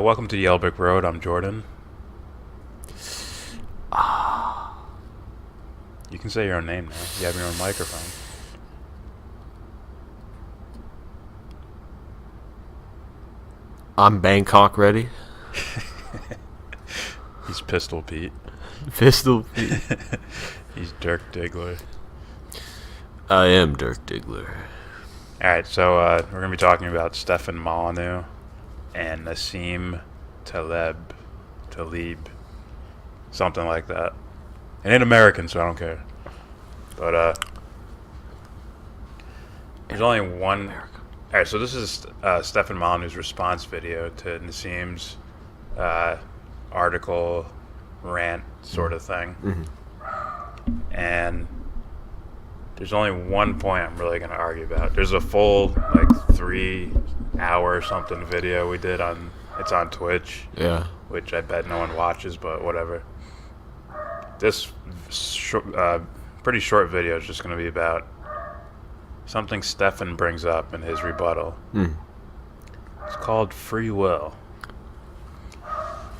Welcome to Yellow Brick Road. I'm Jordan. You can say your own name now. You have your own microphone. I'm Bangkok ready. He's Pistol Pete. Pistol Pete. He's Dirk Diggler. I am Dirk Diggler. Alright, so we're going to be talking about Stefan Molyneux and Nassim Taleb. Something like that. It ain't American, so I don't care. But, there's only one... Alright, so this is Stefan Molyneux's response video to Nassim's article, rant sort of thing. Mm-hmm. And there's only one point I'm really going to argue about. There's a full, 3-hour something video we did on... It's on Twitch. Yeah. Which I bet no one watches, but whatever. This pretty short video is just going to be about something Stefan brings up in his rebuttal. It's called free will.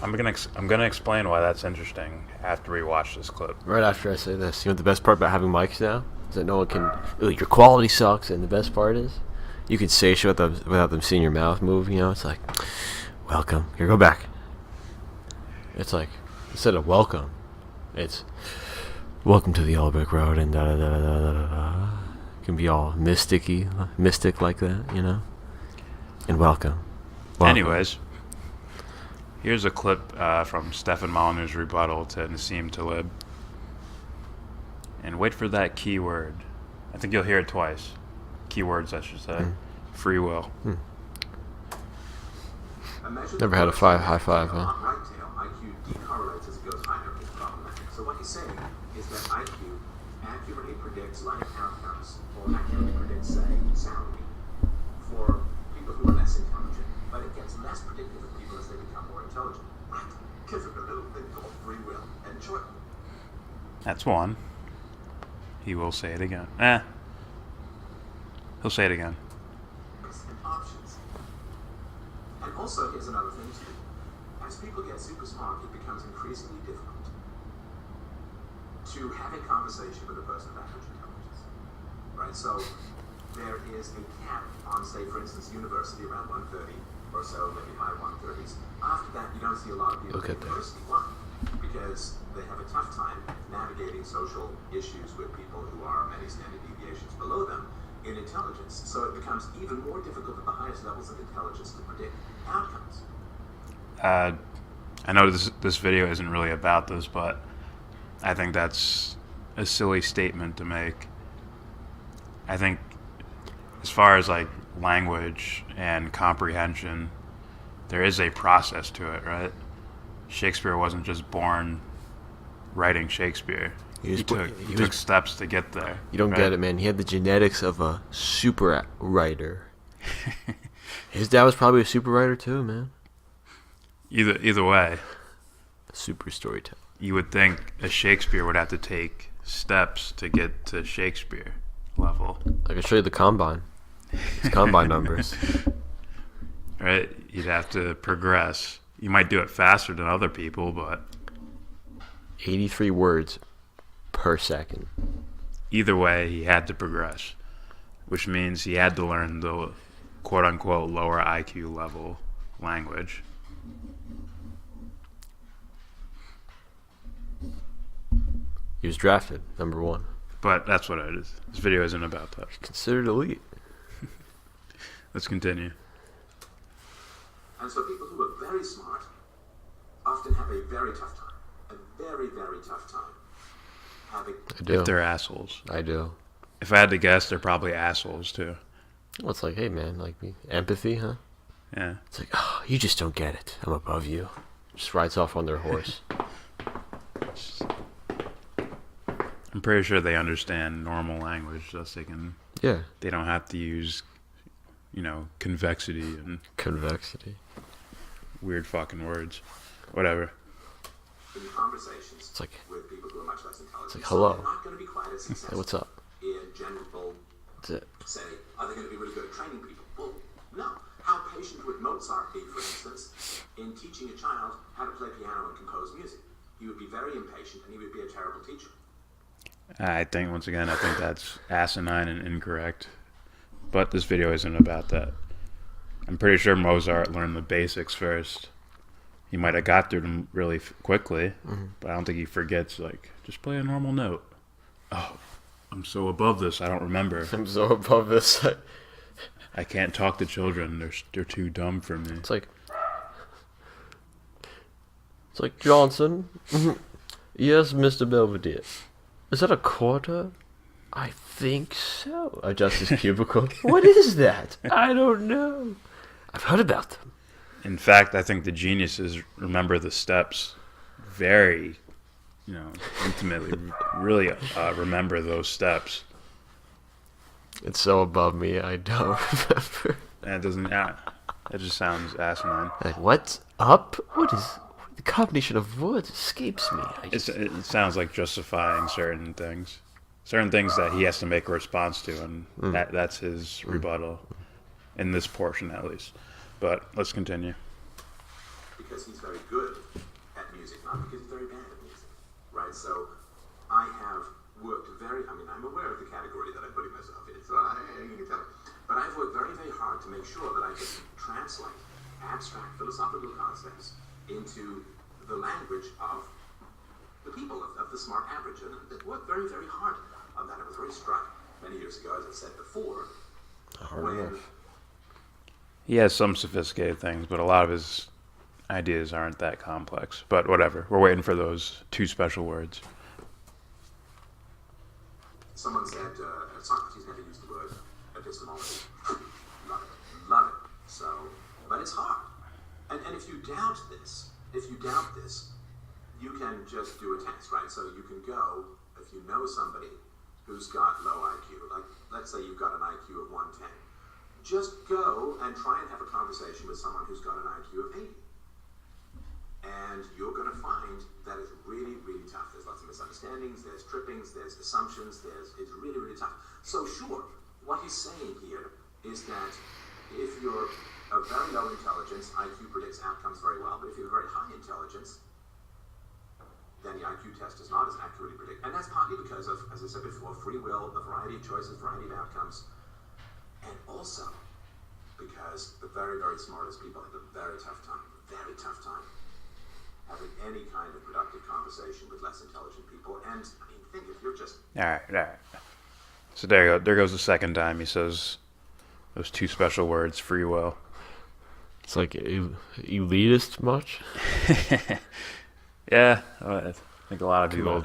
I'm gonna explain why that's interesting after we watch this clip. Right after I say this, you know what the best part about having mics now is that no one can. Your quality sucks, and the best part is you can say shit without them seeing your mouth move. You know, it's like, welcome. Here, go back. It's like instead of welcome, it's welcome to the Yellow Brick Road, and da da da da da da da. It can be all mystic like that, you know. And welcome. Anyways, here's a clip from Stefan Molyneux's rebuttal to Nassim Taleb. And wait for that keyword. I think you'll hear it twice. Keywords, I should say. Free will. Never had a high five, huh? So what he's saying is that IQ accurately predicts life outcomes, or accurately predicts, say, salary for people who are less intelligent, but it gets less predictive of people as they become more intelligent. Right? Gives it a little thing called free will and choice. That's one. He will say it again. He'll say it again. And options. And also, here's another thing too. As people get super smart, it becomes increasingly difficult to have a conversation with a person of average intelligence. Right? So there is a cap on, say, for instance, university around 130 or so, maybe high 130s. After that, you don't see a lot of people at university. Why? Because they have a tough time navigating social issues with people who are many standard deviations below them in intelligence. So it becomes even more difficult at the highest levels of intelligence to predict outcomes. I know this video isn't really about this, but I think that's a silly statement to make. I think as far as language and comprehension, there is a process to it, right? Shakespeare wasn't just born writing Shakespeare. He took steps to get there. You don't get it, man. He had the genetics of a super writer. His dad was probably a super writer too, man. Either way, a super storyteller. You would think a Shakespeare would have to take steps to get to Shakespeare level. I can show you the combine. His combine numbers. Right? You'd have to progress. You might do it faster than other people, but 83 words per second. Either way, he had to progress, which means he had to learn the quote-unquote lower IQ level language. He was drafted, number 1. But that's what it is. This video isn't about that. He's considered elite. Let's continue. And so people who are very smart often have a very tough time. A very, very tough time having... I do. If they're assholes. I do. If I had to guess, they're probably assholes too. Well, it's like, hey man, empathy, huh? Yeah. It's like, oh, you just don't get it. I'm above you. Just rides off on their horse. I'm pretty sure they understand normal language, thus they can. Yeah. They don't have to use, convexity and weird fucking words, whatever. In conversations it's like with people who are much less intelligent, it's like hello. They're not going to be quite as successful. Hey, what's up? In general, That's it. say, are they going to be really good at training people? Well, no. how patient would Mozart be, for instance, in teaching a child how to play piano and compose music? He would be very impatient, and he would be a terrible teacher. I think, once again, I think that's asinine and incorrect. But this video isn't about that. I'm pretty sure Mozart learned the basics first. He might have got through them really quickly, but I don't think he forgets, like, just play a normal note. Oh, I'm so above this, I don't remember. I'm so above this. I can't talk to children. They're too dumb for me. It's like Johnson. Yes, Mr. Belvedere. Is that a quarter? I think so. Adjust his cubicle. What is that? I don't know. I've heard about them. In fact, I think the geniuses remember the steps very, intimately. Really remember those steps. It's so above me, I don't remember. And it doesn't. Yeah, it just sounds asinine. Like, what's up? What is the combination of words escapes me? It sounds like justifying certain things that he has to make a response to, and that's his rebuttal in this portion, at least. But let's continue. Because he's very good at music, not because he's very bad at music, right? So I have worked I'm aware of the category that I put myself in, so you can tell. But I've worked very, very hard to make sure that I can translate abstract philosophical concepts into the language of the people, of the smart average. And I've worked very, very hard on that. I was very struck many years ago, as I've said before, when He has some sophisticated things, but a lot of his ideas aren't that complex. But whatever. We're waiting for those two special words. someone said Socrates never used the word epistemology. Love it. So, but it's hard. And if you doubt this, you can just do a test, right? So you can go, if you know somebody who's got low IQ, like let's say you've got an IQ of 110, just go and try and have a conversation with someone who's got an IQ of 80. And you're going to find that it's really, really tough. There's lots of misunderstandings, there's trippings, there's assumptions, it's really, really tough. So sure, what he's saying here is that if you're of very low intelligence, IQ predicts outcomes very well, but if you have very high intelligence, then the IQ test does not as accurately predict. And that's partly because of, as I said before, free will, a variety of choices, variety of outcomes, and also because the very, very smartest people have a very tough time having any kind of productive conversation with less intelligent people. And I mean, think if you're just... All right. So there you go. There goes the second time he says those two special words, free will. It's like elitist much? Yeah, I think a lot of people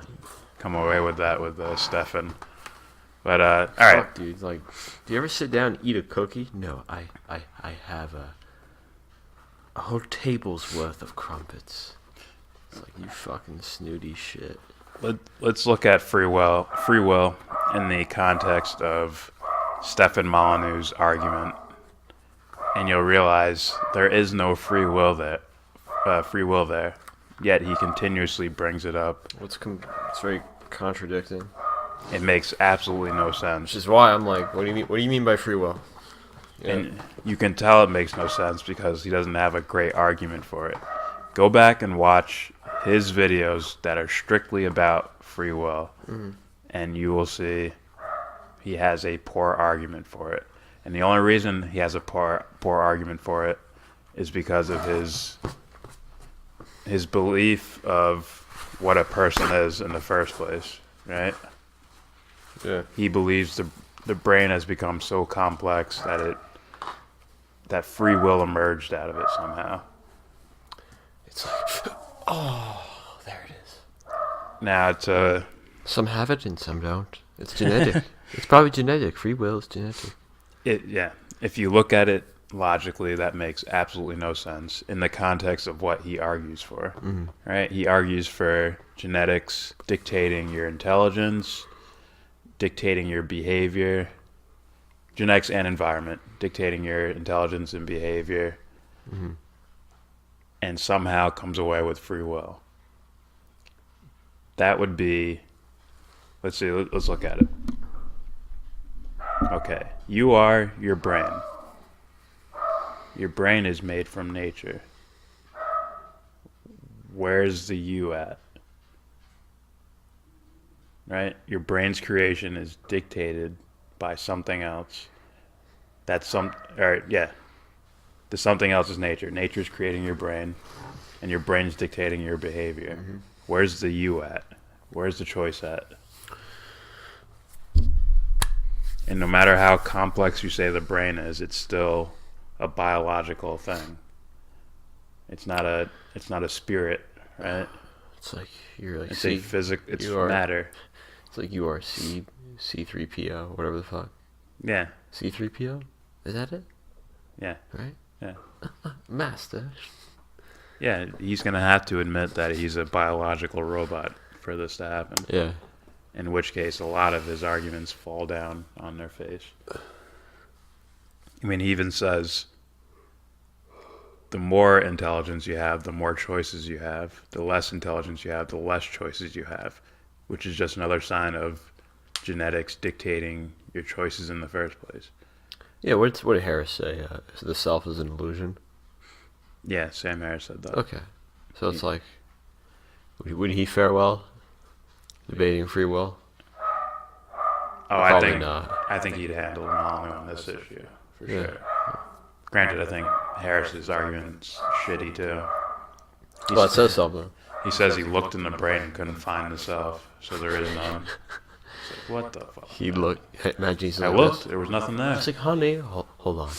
come away with that with Stefan. But all right, Fuck, dude. Like, do you ever sit down and eat a cookie? No, I have a whole table's worth of crumpets. It's like, you fucking snooty shit. let's look at free will in the context of Stefan Molyneux's argument, and you'll realize there is no free will there. Yet he continuously brings it up. It's very contradicting. It makes absolutely no sense. Which is why I'm like, what do you mean by free will? Yeah. And you can tell it makes no sense because he doesn't have a great argument for it. Go back and watch his videos that are strictly about free will, and you will see he has a poor argument for it. And the only reason he has a poor argument for it is because of his belief of what a person is in the first place, right? Yeah. He believes the brain has become so complex that free will emerged out of it somehow. It's like, oh, there it is. Now it's some have it and some don't. It's genetic. It's probably genetic. Free will is genetic. If you look at it logically, that makes absolutely no sense in the context of what he argues for. Right? He argues for genetics dictating your intelligence, dictating your behavior, genetics and environment dictating your intelligence and behavior, and somehow comes away with free will. That would be, let's look at it. Okay, you are your brain. Your brain is made from nature. Where's the you at? Right? Your brain's creation is dictated by something else. That's the something else is nature. Nature's creating your brain, and your brain's dictating your behavior. Mm-hmm. Where's the you at? Where's the choice at? And no matter how complex you say the brain is, it's still a biological thing. It's not a spirit, right? It's like you're like It's it's matter. It's like you are C3PO, whatever the fuck. Yeah. C3PO? Is that it? Yeah. Right? Yeah. Master. Yeah, he's going to have to admit that he's a biological robot for this to happen. Yeah. In which case, a lot of his arguments fall down on their face. I mean, he even says, the more intelligence you have, the more choices you have. The less intelligence you have, the less choices you have. Which is just another sign of genetics dictating your choices in the first place. Yeah, what did Harris say? The self is an illusion? Yeah, Sam Harris said that. Okay. So it's like, would he fare well debating free will? Oh, Probably not. I think he'd handle Molyneux on this issue, for sure. Granted, I think Harris's argument's shitty, too. Well, it says something. He says he looked in the brain and couldn't find the self, so there is none. It's like, what the fuck? He looked, imagine he's I like looked, this. there was nothing there. It's like, honey, hold on.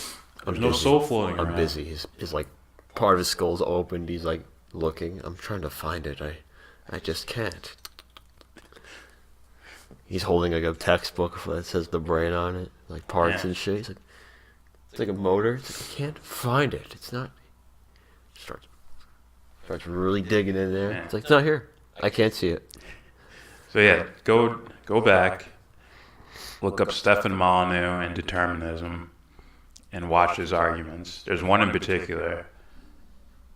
There's no soul floating I'm around. busy. His like, part of his skull's opened. He's like, looking. I'm trying to find it. I just can't. He's holding like a textbook that says the brain on it, like parts and shit. He's like, it's like a motor. It's like, I can't find it. It's not. Starts really digging in there. Yeah. It's like, it's not here. I can't see it. So yeah, go back, look up Stefan Molyneux and determinism, and watch his arguments. There's one in particular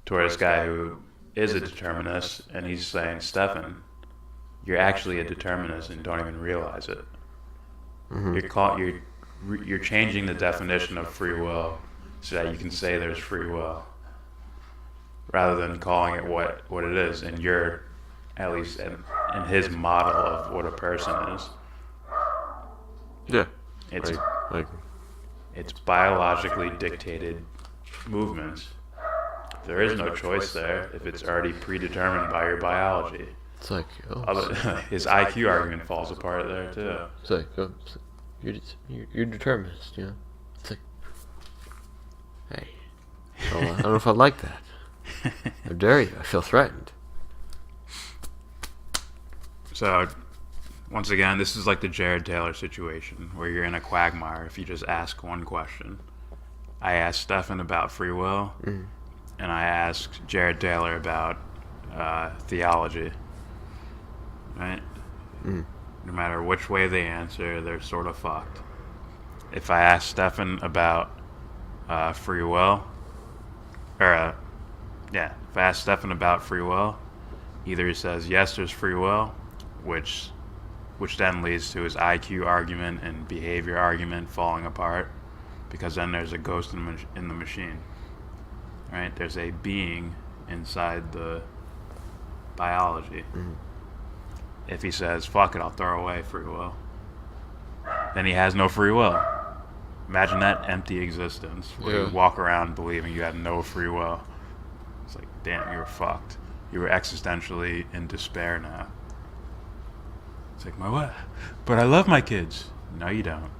toward this guy who is a determinist, and he's saying, Stefan, you're actually a determinist and don't even realize it. Mm-hmm. You're changing the definition of free will so that you can say there's free will, rather than calling it what it is. And you're, at least in his model of what a person is, Yeah. it's Like it's biologically dictated movements. There is no choice there if it's already predetermined by your biology. it's like, His IQ argument falls apart there too. it's like, you're determinist, you know. It's like, hey, I don't know if I like that. How dare you? I feel threatened. So, once again, this is like the Jared Taylor situation where you're in a quagmire if you just ask one question. I asked Stefan about free will, and I asked Jared Taylor about theology. Right? No matter which way they answer, they're sort of fucked. If I ask Stefan about free will, if I ask Stefan about free will, either he says yes, there's free will, which then leads to his IQ argument and behavior argument falling apart, because then there's a ghost in the machine, right? There's a being inside the biology. If he says, fuck it, I'll throw away free will, then he has no free will. Imagine that empty existence where you walk around believing you had no free will. It's like, damn, you were fucked. You were existentially in despair now. It's like, my what? But I love my kids. No, you don't.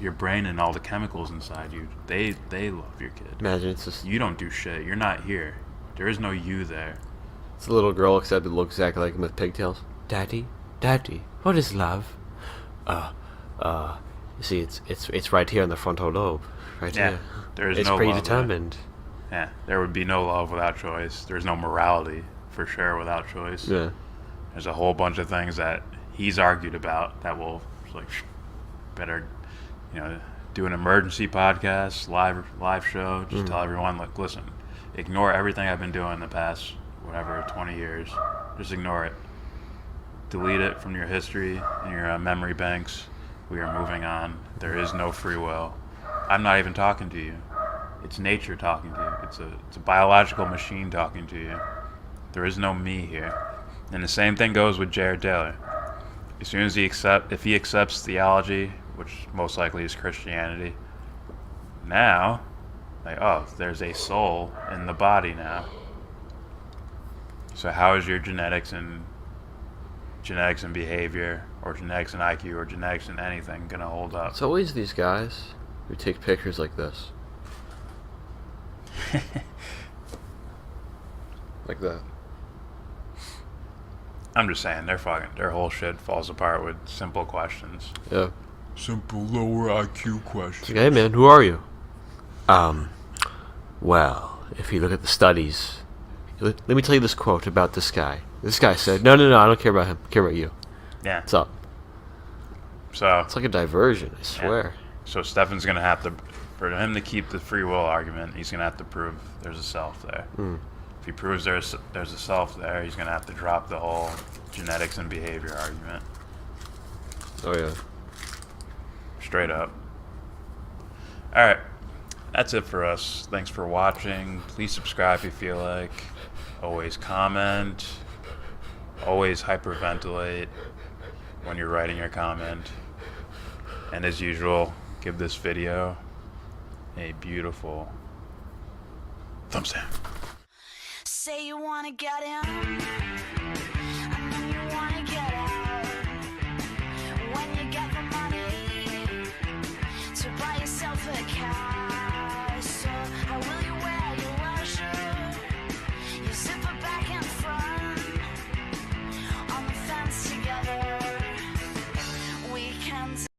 Your brain and all the chemicals inside you, they love your kid. Imagine it's just, You don't do shit. You're not here. There is no you there. it's a little girl except it looks exactly like him with pigtails. Daddy, what is love? You see, it's right here in the frontal lobe, right here. There is It's no love there. predetermined. Yeah, there would be no love without choice. There's no morality, for sure, without choice. Yeah. There's a whole bunch of things that he's argued about that will, like, better, do an emergency podcast, live show, just tell everyone, like, listen, ignore everything I've been doing the past, 20 years. Just ignore it. Delete it from your history and your memory banks. We are moving on. There is no free will. I'm not even talking to you. It's nature talking to you. It's a biological machine talking to you. There is no me here. And the same thing goes with Jared Taylor. As soon as if he accepts theology, which most likely is Christianity, now, like, oh, there's a soul in the body now. So how is your genetics and behavior, or genetics and IQ, or genetics and anything gonna hold up? It's always these guys who take pictures like this. Like that. I'm just saying, their whole shit falls apart with simple questions. Yeah. Simple lower IQ questions. It's like, hey man, who are you? Well, if you look at the studies, let me tell you this quote about this guy. This guy said, no, I don't care about him. I care about you. Yeah. What's up? So It's like a diversion, I swear. So Stefan's gonna have to, for him to keep the free will argument, he's gonna have to prove there's a self there. If he proves there's a self there, he's gonna have to drop the whole genetics and behavior argument. Oh yeah. Straight up. Alright. That's it for us. Thanks for watching. Please subscribe if you feel like. Always comment. Always hyperventilate when you're writing your comment. And as usual, give this video a beautiful thumbs down. Say you wanna get in.